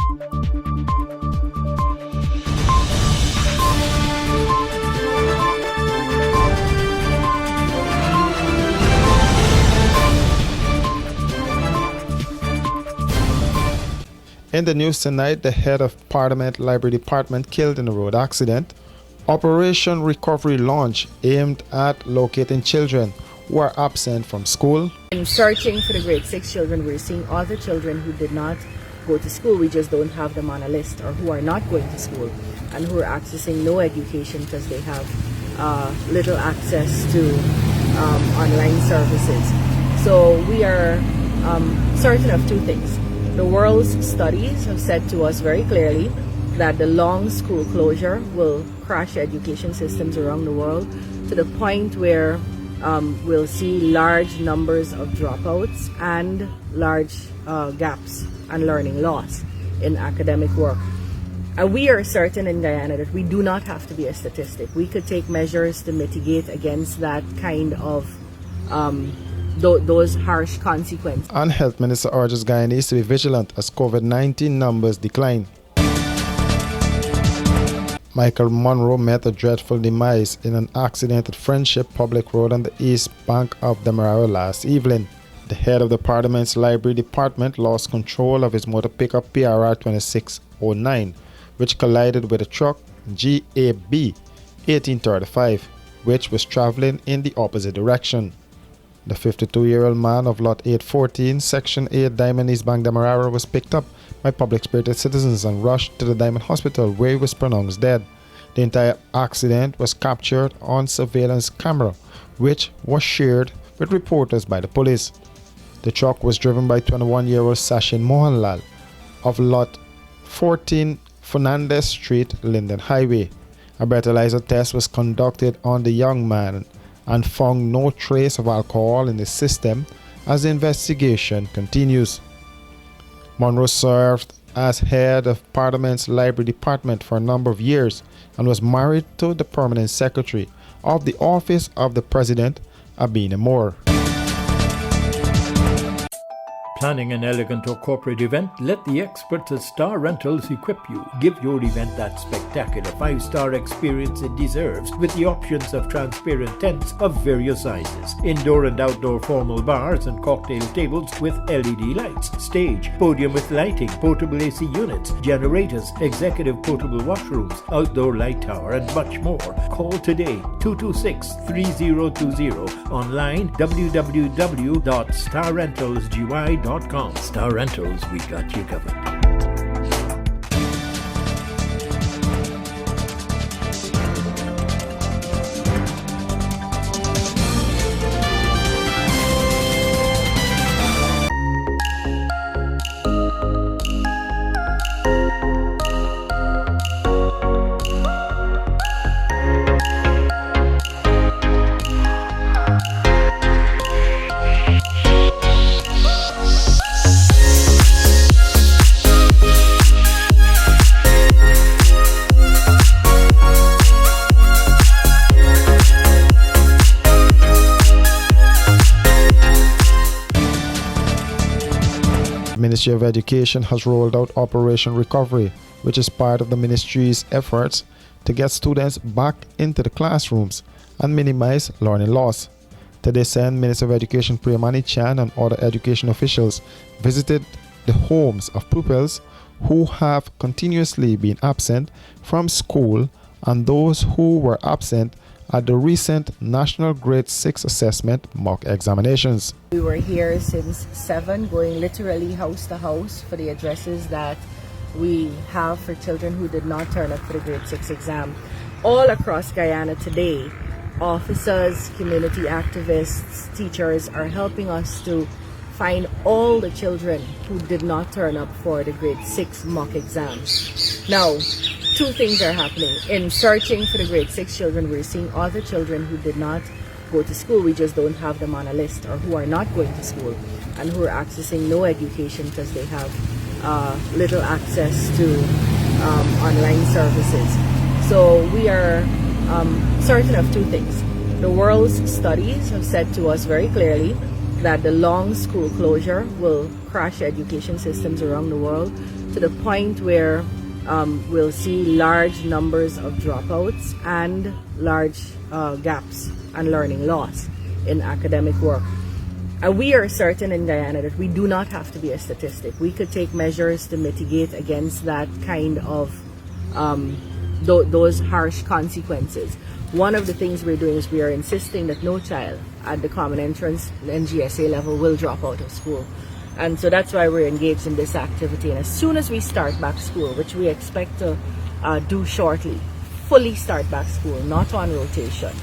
In the news tonight, the head of Parliament Library Department killed in a road accident. Operation Recovery launch aimed at locating children who are absent from school. In searching for the grade 6 children, we're seeing all the children who did not go to school. We just don't have them on a list, or who are not going to school and who are accessing no education because they have little access to online services. So we are certain of two things. The world's studies have said to us very clearly that the long school closure will crash education systems around the world to the point where we'll see large numbers of dropouts and large gaps and learning loss in academic work. And we are certain in Guyana that we do not have to be a statistic. We could take measures to mitigate against that kind of those harsh consequences. And Health Minister urges Guyanese to be vigilant as COVID-19 numbers decline. Michael Monroe met a dreadful demise in an accident at Friendship Public Road on the east bank of Demerara last evening. The head of the Parliament's Library Department lost control of his motor pickup PRR 2609, which collided with a truck GAB 1835, which was traveling in the opposite direction. The 52-year-old man of Lot 814, Section 8, Diamond East Bank, Demerara, was picked up by public-spirited citizens and rushed to the Diamond Hospital, where he was pronounced dead. The entire accident was captured on surveillance camera, which was shared with reporters by the police. The truck was driven by 21-year-old Sachin Mohanlal of Lot 14, Fernandez Street, Linden Highway. A breathalyzer test was conducted on the young man and found no trace of alcohol in the system as the investigation continues. Monroe served as head of Parliament's Library Department for a number of years and was married to the permanent secretary of the Office of the President, Abina Moore. Planning an elegant or corporate event? Let the experts at Star Rentals equip you. Give your event that spectacular 5-star experience it deserves with the options of transparent tents of various sizes, indoor and outdoor formal bars and cocktail tables with LED lights, stage, podium with lighting, portable AC units, generators, executive portable washrooms, outdoor light tower, and much more. Call today 226-3020, online www.starrentalsgy.com. Star Rentals, we got you covered. The Ministry of Education has rolled out Operation Recovery, which is part of the ministry's efforts to get students back into the classrooms and minimize learning loss. To this end, Minister of Education Priyamani Chan and other education officials visited the homes of pupils who have continuously been absent from school and those who were absent at the recent National Grade 6 Assessment mock examinations. We were here since 7, going literally house to house for the addresses that we have for children who did not turn up for the grade 6 exam. All across Guyana today, officers, community activists, teachers are helping us to find all the children who did not turn up for the grade 6 mock exams. Now, two things are happening. In searching for the grade 6 children, we're seeing all the children who did not go to school. We just don't have them on a list, or who are not going to school and who are accessing no education because they have little access to online services. So we are certain of two things. The world's studies have said to us very clearly that the long school closure will crash education systems around the world to to the point where we'll see large numbers of dropouts and large gaps and learning loss in academic work. And we are certain in Guyana that we do not have to be a statistic. We could take measures to mitigate against that kind of those harsh consequences. One of the things we're doing is we are insisting that no child at the Common Entrance NGSA level will drop out of school. And so that's why we're engaged in this activity. And as soon as we start back school, which we expect to do shortly, fully start back school, not on rotation,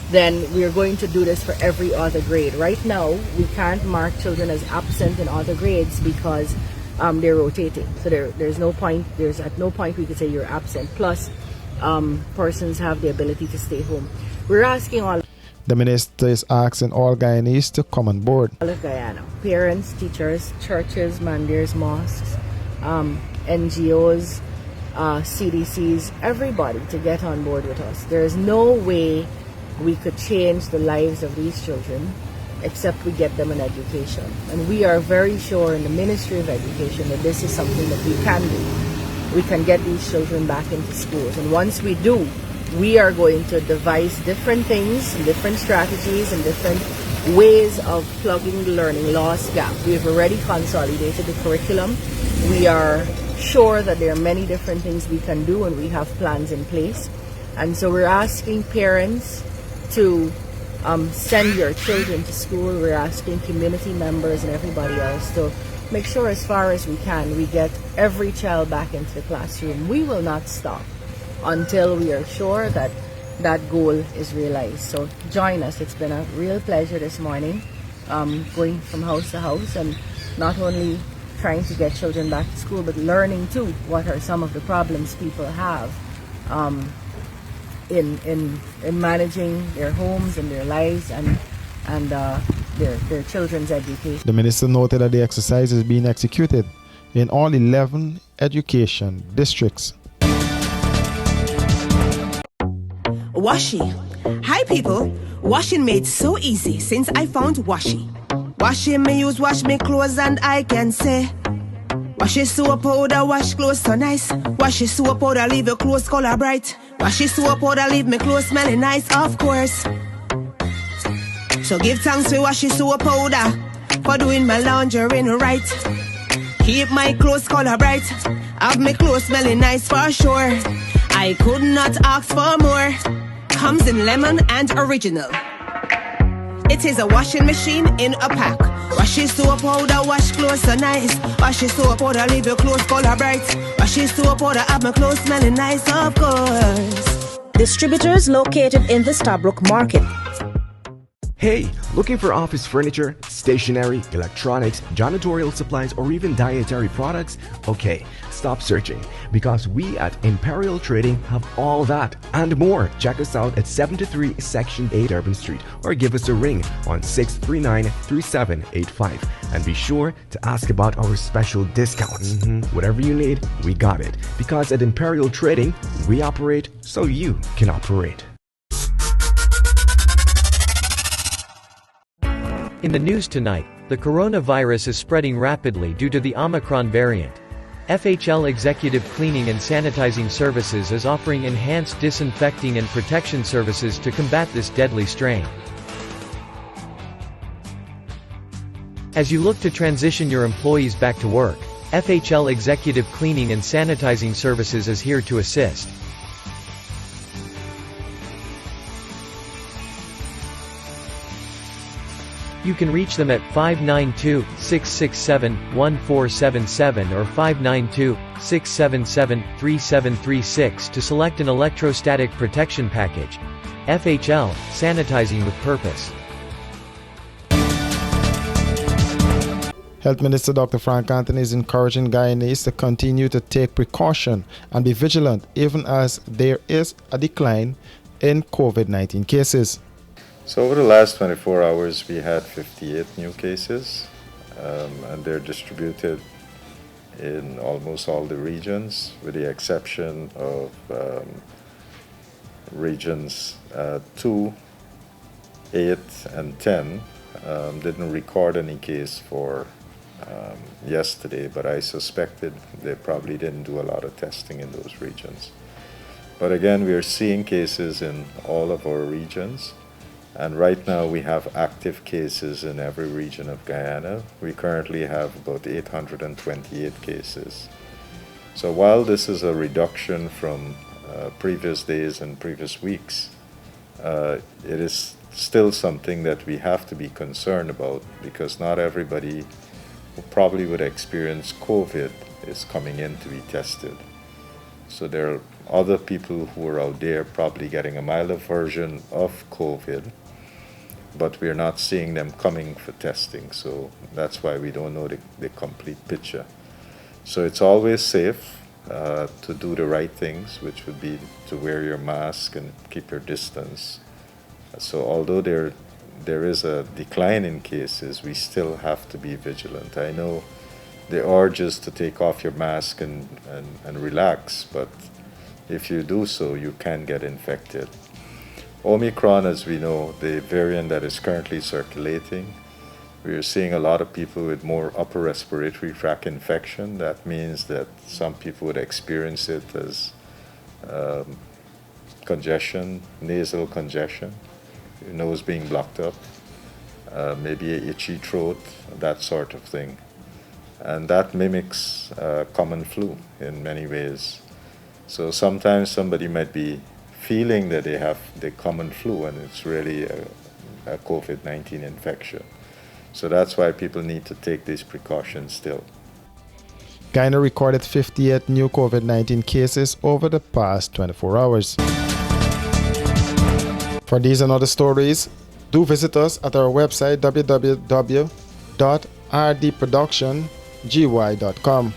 then we're going to do this for every other grade. Right now, we can't mark children as absent in other grades because they're rotating. So there's at no point we could say you're absent. Plus, persons have the ability to stay home. We're asking all. The minister is asking all Guyanese to come on board. All of Guyana, parents, teachers, churches, mandirs, mosques, NGOs, CDCs, everybody to get on board with us. There is no way we could change the lives of these children except we get them an education. And we are very sure in the Ministry of Education that this is something that we can do. We can get these children back into schools. And once we do, we are going to devise different things, and different strategies, and different ways of plugging the learning loss gap. We have already consolidated the curriculum. We are sure that there are many different things we can do, and we have plans in place. And so we're asking parents to send your children to school. We're asking community members and everybody else to make sure as far as we can, we get every child back into the classroom. We will not stop until we are sure that that goal is realized. So join us. It's been a real pleasure this morning, going from house to house and not only trying to get children back to school, but learning too what are some of the problems people have in managing their homes and their lives and their children's education. The minister noted that the exercise is being executed in all 11 education districts. Washi. Hi people. Washing made so easy since I found Washi. Washing me use wash me clothes and I can say Washi soap powder wash clothes so nice. Washi soap powder leave your clothes color bright. Washi soap powder leave me clothes smelling nice, of course. So give thanks to Washi soap powder for doing my laundry right. Keep my clothes color bright. Have my clothes smelling nice for sure. I could not ask for more. Comes in lemon and original. It is a washing machine in a pack. Washi soap powder wash clothes so nice. Washi soap powder leave your clothes color bright. Washi soap powder have my clothes smelling nice, of course. Distributors located in the Stabrook Market. Hey, looking for office furniture, stationery, electronics, janitorial supplies, or even dietary products? Okay, stop searching because we at Imperial Trading have all that and more. Check us out at 73 Section 8 Urban Street or give us a ring on 639-3785 and be sure to ask about our special discounts. Whatever you need, we got it because at Imperial Trading, we operate so you can operate. In the news tonight, the coronavirus is spreading rapidly due to the Omicron variant. FHL Executive Cleaning and Sanitizing Services is offering enhanced disinfecting and protection services to combat this deadly strain. As you look to transition your employees back to work, FHL Executive Cleaning and Sanitizing Services is here to assist. You can reach them at 592-667-1477 or 592-677-3736 to select an electrostatic protection package. FHL, sanitizing with purpose. Health Minister Dr. Frank Anthony is encouraging Guyanese to continue to take precaution and be vigilant even as there is a decline in COVID-19 cases. So over the last 24 hours, we had 58 new cases, and they're distributed in almost all the regions, with the exception of regions 2, 8, and 10 didn't record any case for yesterday, but I suspected they probably didn't do a lot of testing in those regions. But again, we are seeing cases in all of our regions, and right now we have active cases in every region of Guyana. We currently have about 828 cases. So while this is a reduction from previous days and previous weeks, it is still something that we have to be concerned about, because not everybody who probably would experience COVID is coming in to be tested. So there are other people who are out there probably getting a milder version of COVID, but we're not seeing them coming for testing. So that's why we don't know the complete picture. So it's always safe to do the right things, which would be to wear your mask and keep your distance. So although there is a decline in cases, we still have to be vigilant. I know the urge is to take off your mask and relax, but if you do so, you can get infected. Omicron, as we know, the variant that is currently circulating, we are seeing a lot of people with more upper respiratory tract infection. That means that some people would experience it as congestion, nasal congestion, your nose being blocked up, maybe an itchy throat, that sort of thing. And that mimics common flu in many ways. So sometimes somebody might be feeling that they have the common flu, and it's really a COVID-19 infection. So that's why people need to take these precautions still. Guyana recorded 58 new COVID-19 cases over the past 24 hours. For these and other stories, do visit us at our website www.rdproductiongy.com.